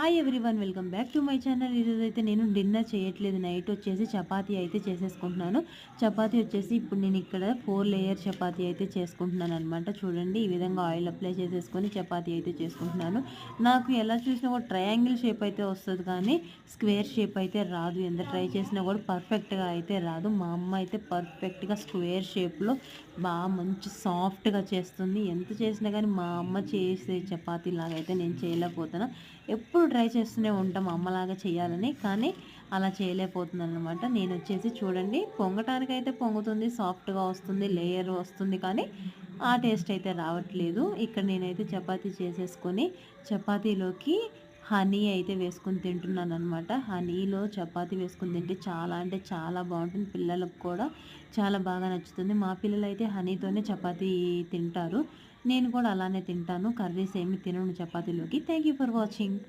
Hi everyone, welcome back to my channel. ఈరోజైతే నేను dinner చేయట్లేదు. నైట్ వచ్చేసి చపాతీ అయితే చేసేసుకుంటున్నాను. చపాతీ వచ్చేసి ఇప్పుడు నేను ఇక్కడ 4 లేయర్ చపాతీ అయితే చేసుకుంటున్నాను అనమాట. చూడండి, ఈ విధంగా ఆయిల్ అప్లై చేసేసుకొని చపాతీ అయితే చేసుకుంటున్నాను. నాకు ఎలా చూసినా కూడా ట్రయాంగిల్ షేప్ అయితే వస్తుంది, కానీ స్క్వేర్ షేప్ అయితే రాదు. ఎంత ట్రై చేసినా కూడా పర్ఫెక్ట్గా అయితే రాదు. మా అమ్మ అయితే పర్ఫెక్ట్గా స్క్వేర్ షేప్లో బాగా మంచి సాఫ్ట్గా చేస్తుంది. ఎంత చేసినా కానీ మా అమ్మ చేసే చపాతీ లాగా అయితే నేను చేయలేకపోతున్నా. ఎప్పుడు ట్రై చేస్తూనే ఉంటాం అమ్మలాగా చేయాలని, కానీ అలా చేయలేకపోతున్నాను అనమాట. నేను వచ్చేసి చూడండి, పొంగటానికైతే పొంగుతుంది, సాఫ్ట్గా వస్తుంది, లేయర్ వస్తుంది, కానీ ఆ టేస్ట్ అయితే రావట్లేదు. ఇక్కడ నేనైతే చపాతీ చేసేసుకొని చపాతీలోకి హనీ అయితే వేసుకొని తింటున్నాను అనమాట. హనీలో చపాతీ వేసుకొని తింటే చాలా అంటే చాలా బాగుంటుంది. పిల్లలకు కూడా చాలా బాగా నచ్చుతుంది. మా పిల్లలు అయితే హనీతోనే చపాతీ తింటారు. నేను కూడా అలానే తింటాను. కర్రీస్ ఏమి తినను చపాతీలోకి. Thank you for watching.